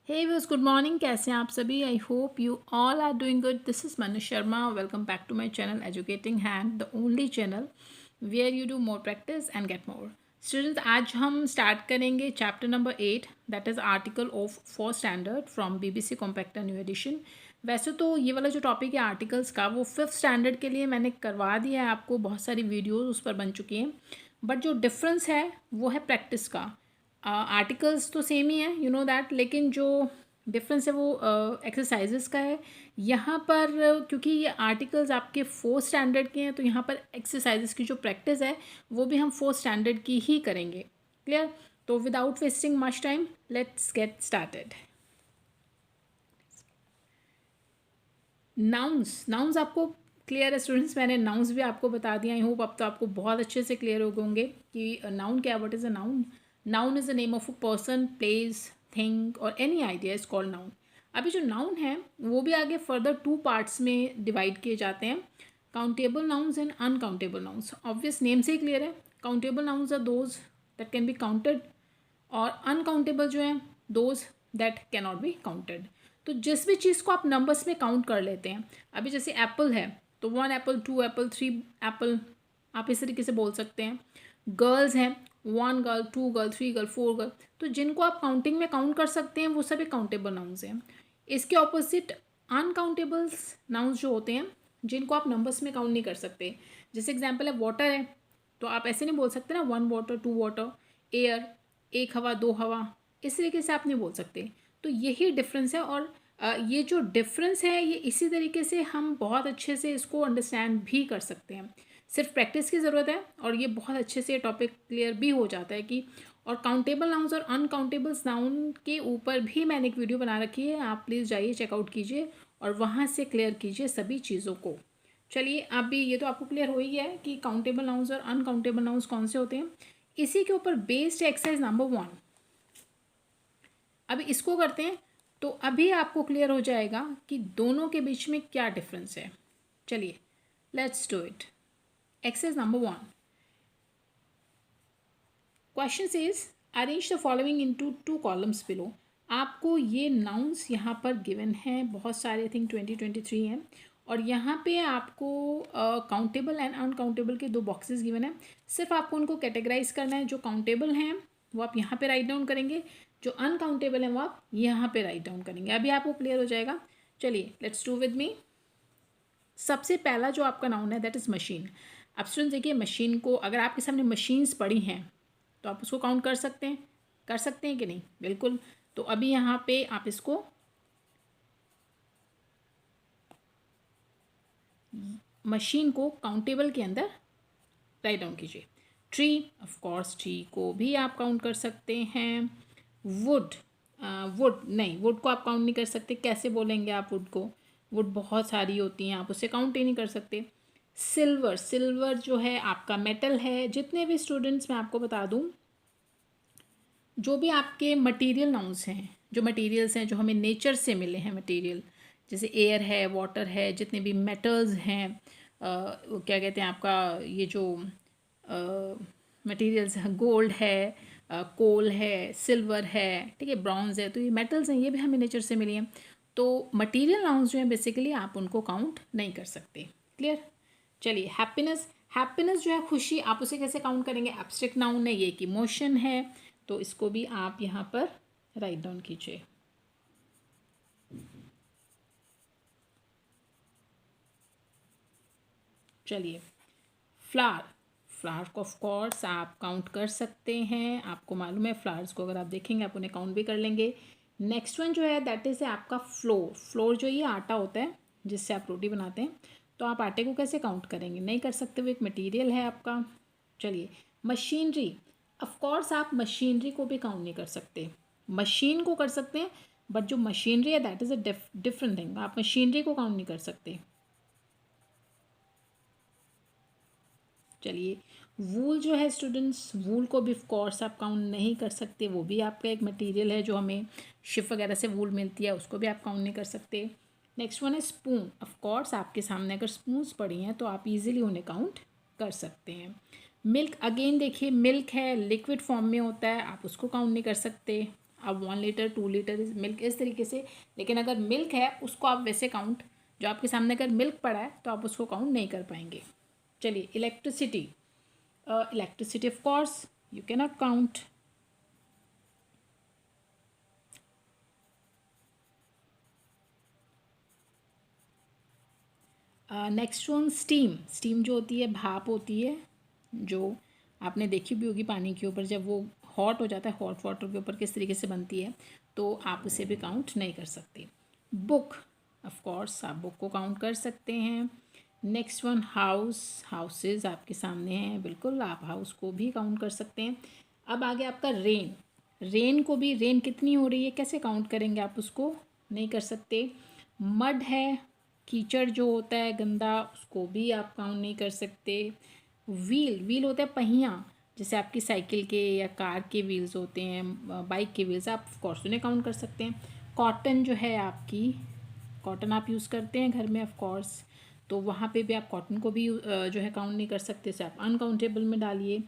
हे viewers, good morning. कैसे हैं आप सभी? I hope you all are doing good. This is Manu Sharma. Welcome back to my channel educating hand, the only channel where you do more practice and get more. Students, आज हम start करेंगे chapter number 8, that is article of first standard from BBC Compacta new edition. वैसे तो ये वाला जो topic है articles का, वो फिफ्थ स्टैंडर्ड के लिए मैंने करवा दिया है आपको, बहुत सारी वीडियोज़ उस पर बन चुकी हैं। बट जो डिफरेंस है वो है प्रैक्टिस का। आर्टिकल्स तो सेम ही है, यू नो दैट, लेकिन जो डिफरेंस है वो एक्सरसाइजेस का है। यहाँ पर क्योंकि ये आर्टिकल्स आपके फोर्थ स्टैंडर्ड के हैं, तो यहाँ पर एक्सरसाइजेस की जो प्रैक्टिस है वो भी हम फोर्थ स्टैंडर्ड की ही करेंगे। क्लियर? तो without wasting much time, let's get started. Nouns आपको क्लियर है स्टूडेंट्स? मैंने नाउन्स भी आपको बता दिया। आई होप अब तो आपको बहुत अच्छे से क्लियर हो होंगे कि नाउन क्या, what is a noun. Noun is the name of a person, place, thing और any idea is called noun. अभी जो नाउन है वो भी आगे फर्दर टू पार्ट्स में डिवाइड किए जाते हैं, countable nouns and uncountable nouns. Obvious name से ही क्लियर है, countable nouns are those that can be counted, और अनकाउंटेबल जो है those that can not be counted. तो जिस भी चीज़ को आप नंबर्स में काउंट कर लेते हैं, अभी जैसे एप्पल है तो 1 एप्पल, 2 एप्पल, 3 एप्पल, आप इस तरीके से बोल सकते हैं। गर्ल्स हैं, 1 गर्ल, 2 गर्ल, 3 गर्ल, 4 गर्ल। तो जिनको आप काउंटिंग में काउंट कर सकते हैं वो सभी काउंटेबल नाउन्स हैं। इसके ऑपोजिट अनकाउंटेबल्स नाउन्स जो होते हैं, जिनको आप नंबर्स में काउंट नहीं कर सकते। जैसे एग्जाम्पल है वाटर है, तो आप ऐसे नहीं बोल सकते ना 1 वाटर, 2 वाटर। एयर, 1 हवा, 2 हवा, इस तरीके से आप नहीं बोल सकते। तो यही डिफरेंस है, और ये जो डिफरेंस है ये इसी तरीके से हम बहुत अच्छे से इसको अंडरस्टैंड भी कर सकते हैं। सिर्फ प्रैक्टिस की ज़रूरत है और ये बहुत अच्छे से टॉपिक क्लियर भी हो जाता है कि। और काउंटेबल नाउन्स और अनकाउंटेबल्स नाउन के ऊपर भी मैंने एक वीडियो बना रखी है, आप प्लीज़ जाइए चेकआउट कीजिए और वहाँ से क्लियर कीजिए सभी चीज़ों को। चलिए, अभी ये तो आपको क्लियर हो ही गया है कि काउंटेबल नाउन्स और अनकाउंटेबल नाउन्स कौन से होते हैं। इसी के ऊपर बेस्ड एक्सरसाइज नंबर 1, अभी इसको करते हैं तो अभी आपको क्लियर हो जाएगा कि दोनों के बीच में क्या डिफरेंस है। चलिए, let's do it. Exercise number 1, question is arrange the following into 2 columns below. आपको ये नाउन्स यहाँ पर गिवन हैं बहुत सारे, आई थिंक 20-23 हैं, और यहाँ पे आपको काउंटेबल एंड अनकाउंटेबल के 2 बॉक्सेस गिवन हैं। सिर्फ आपको उनको कैटेगराइज करना है। जो काउंटेबल हैं वो आप यहाँ पे राइट डाउन करेंगे, जो अनकाउंटेबल हैं वो आप यहाँ पे राइट डाउन करेंगे। अभी आपको क्लियर हो जाएगा। चलिए, लेट्स डू विद मी। सबसे पहला जो आपका नाउन है दैट इज़ मशीन। अब स्टूडेंट देखिए, मशीन को अगर आपके सामने मशीन्स पड़ी हैं तो आप उसको काउंट कर सकते हैं, कर सकते हैं कि नहीं? बिल्कुल। तो अभी यहाँ पे आप इसको मशीन को काउंटेबल के अंदर राइट डाउन कीजिए। ट्री, ऑफ कोर्स ट्री को भी आप काउंट कर सकते हैं। वुड, वुड नहीं, वुड को आप काउंट नहीं कर सकते। कैसे बोलेंगे आप वुड को? वुड बहुत सारी होती हैं, आप उसे काउंट ही नहीं कर सकते। सिल्वर, सिल्वर जो है आपका मेटल है। जितने भी स्टूडेंट्स, मैं आपको बता दूं, जो भी आपके मटेरियल नाउन्स हैं, जो मटेरियल्स हैं जो हमें नेचर से मिले हैं मटेरियल, जैसे एयर है, वाटर है, जितने भी मेटल्स हैं, क्या कहते हैं आपका, ये जो मटेरियल्स हैं, गोल्ड है, कोल है, सिल्वर है, ठीक है, ब्रॉन्ज है, तो ये मेटल्स हैं, ये भी हमें नेचर से मिली हैं। तो मटेरियल नाउन्स जो हैं बेसिकली आप उनको काउंट नहीं कर सकते। क्लियर? चलिए, हैप्पीनेस, हैप्पीनेस जो है खुशी, आप उसे कैसे काउंट करेंगे? एब्स्ट्रैक्ट नाउन है, ये एक इमोशन है, तो इसको भी आप यहाँ पर राइट डाउन कीजिए। चलिए, फ्लावर, फ्लावर को ऑफ कोर्स आप काउंट कर सकते हैं। आपको मालूम है फ्लावर्स को अगर आप देखेंगे आप उन्हें काउंट भी कर लेंगे। नेक्स्ट वन जो है दैट इज़ है आपका फ्लोर। फ्लोर जो ये आटा होता है जिससे आप रोटी बनाते हैं, तो आप आटे को कैसे काउंट करेंगे? नहीं कर सकते, वो एक मटीरियल है आपका। चलिए, मशीनरी, ऑफ कोर्स आप मशीनरी को भी काउंट नहीं कर सकते। मशीन को कर सकते हैं, बट जो मशीनरी है that is a different thing, आप मशीनरी को काउंट नहीं कर सकते। चलिए, वूल जो है स्टूडेंट्स, वूल को भी ऑफ कोर्स आप काउंट नहीं कर सकते, वो भी आपका एक मटेरियल है जो हमें शिप वगैरह से वूल मिलती है, उसको भी आप काउंट नहीं कर सकते। नेक्स्ट वन है स्पून। ऑफ कोर्स आपके सामने अगर स्पून्स पड़ी हैं तो आप इजीली उन्हें काउंट कर सकते हैं। मिल्क, अगेन देखिए, मिल्क है, लिक्विड फॉर्म में होता है, आप उसको काउंट नहीं कर सकते। अब 1 लीटर 2 लीटर इज मिल्क, इस तरीके से। लेकिन अगर मिल्क है उसको आप वैसे काउंट, जो आपके सामने अगर मिल्क पड़ा है तो आप उसको काउंट नहीं कर पाएंगे। चलिए electricity, elasticity of course you can not count. Next one steam. Steam जो होती है भाप होती है, जो आपने देखी भी होगी पानी के ऊपर जब वो हॉट हो जाता है, हॉट वाटर के ऊपर किस तरीके से बनती है, तो आप उसे भी काउंट नहीं कर सकते। बुक, ऑफ कोर्स आप बुक को काउंट कर सकते हैं। नेक्स्ट वन हाउस, हाउसेज आपके सामने हैं, बिल्कुल आप हाउस को भी काउंट कर सकते हैं। अब आगे आपका रेन, रेन को भी, रेन कितनी हो रही है कैसे काउंट करेंगे, आप उसको नहीं कर सकते। मड है, कीचड़ जो होता है गंदा, उसको भी आप काउंट नहीं कर सकते। व्हील, व्हील होता है पहिया, जैसे आपकी साइकिल के या कार के व्हील्स होते हैं, बाइक के व्हील्स, आप ऑफकोर्स उन्हें काउंट कर सकते हैं। कॉटन जो है आपकी, कॉटन आप यूज़ करते हैं घर में ऑफकोर्स, तो वहाँ पे भी आप कॉटन को भी जो है काउंट नहीं कर सकते, इसे आप अनकाउंटेबल में डालिए।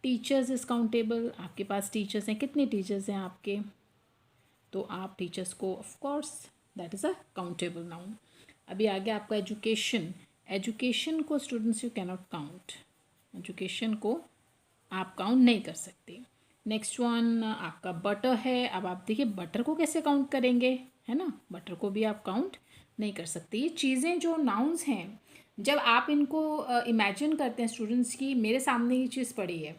टीचर्स इज़ काउंटेबल, आपके पास टीचर्स हैं, कितने टीचर्स हैं आपके, तो आप टीचर्स को of course that is a countable noun. अभी आगे आपका एजुकेशन, एजुकेशन को students you can not count, education को आप काउंट नहीं कर सकते। नेक्स्ट वन आपका बटर है। अब आप देखिए बटर को कैसे काउंट करेंगे, है ना, बटर को भी आप काउंट नहीं कर सकते। ये चीज़ें जो नाउन्स हैं, जब आप इनको इमेजिन करते हैं स्टूडेंट्स की, मेरे सामने ये चीज़ पड़ी है,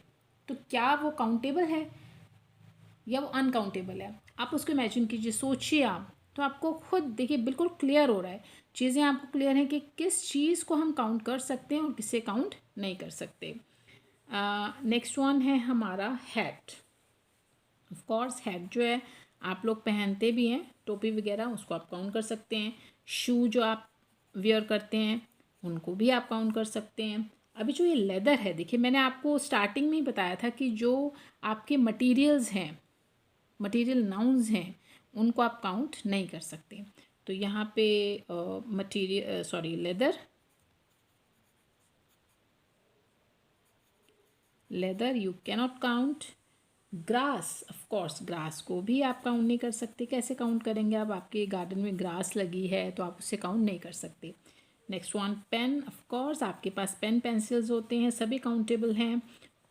तो क्या वो काउंटेबल है या वो अनकाउंटेबल है, आप उसको इमेजिन कीजिए, सोचिए आप, तो आपको खुद देखिए बिल्कुल क्लियर हो रहा है, चीज़ें आपको क्लियर हैं कि किस चीज़ को हम काउंट कर सकते हैं और किसे काउंट नहीं कर सकते। नेक्स्ट वन है हमारा हैट। ऑफ कोर्स हैट जो है आप लोग पहनते भी हैं, टोपी वगैरह, उसको आप काउंट कर सकते हैं। शू जो आप वियर करते हैं उनको भी आप काउंट कर सकते हैं। अभी जो ये लेदर है, देखिए मैंने आपको स्टार्टिंग में ही बताया था कि जो आपके मटेरियल्स हैं, मटेरियल नाउन्स हैं, उनको आप काउंट नहीं कर सकते। तो यहाँ पे material sorry leather, leather you cannot count. Grass, of course grass को भी आप काउंट नहीं कर सकते, कैसे काउंट करेंगे, अब आपके गार्डन में ग्रास लगी है तो आप उसे काउंट नहीं कर सकते। Next one pen, of course आपके पास पेन पेंसिल्स होते हैं, सभी काउंटेबल हैं।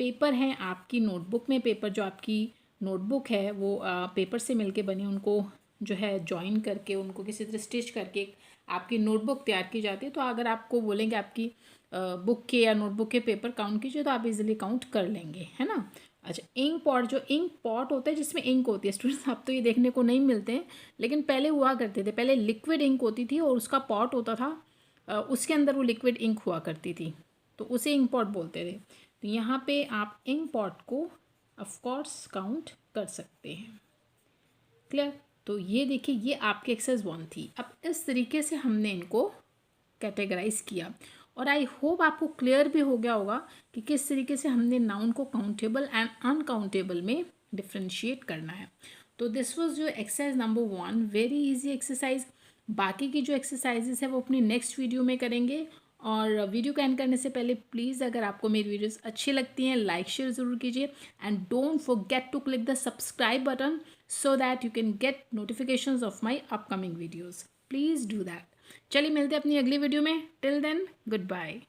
पेपर हैं, आपकी नोटबुक में पेपर, जो आपकी नोटबुक है वो पेपर से मिलके बनी, उनको जो है जॉइन करके, उनको किसी तरह स्टिच करके आपकी नोटबुक तैयार की जाती है। तो अगर आपको बोलेंगे आपकी बुक के या नोटबुक के पेपर काउंट कीजिए तो आप इजीली काउंट कर लेंगे, है ना। अच्छा इंक पॉट, जो इंक पॉट होता है जिसमें इंक होती है स्टूडेंट्स, अब तो ये देखने को नहीं मिलते हैं, लेकिन पहले हुआ करते थे, पहले लिक्विड इंक होती थी और उसका पॉट होता था, उसके अंदर वो लिक्विड इंक हुआ करती थी, तो उसे इंक पॉट बोलते थे। तो यहाँ पे आप इंक पॉट को ऑफकोर्स काउंट कर सकते हैं। क्लियर, तो ये देखिए ये आपकी एक्सरसाइज 1 थी। अब इस तरीके से हमने इनको कैटेगराइज किया और आई होप आपको क्लियर भी हो गया होगा कि किस तरीके से हमने नाउन को काउंटेबल एंड अनकाउंटेबल में डिफ्रेंशिएट करना है। तो दिस वाज जो exercise number 1, very easy exercise. बाकी की जो एक्सरसाइजेस है वो अपनी नेक्स्ट वीडियो में करेंगे। और वीडियो को एंड करने से पहले प्लीज़ अगर आपको मेरी वीडियोस अच्छी लगती हैं लाइक शेयर ज़रूर कीजिए and don't forget to click the subscribe button so that you can get notifications of my upcoming videos. Please do that. चलिए मिलते हैं अपनी अगली वीडियो में। Till then good bye.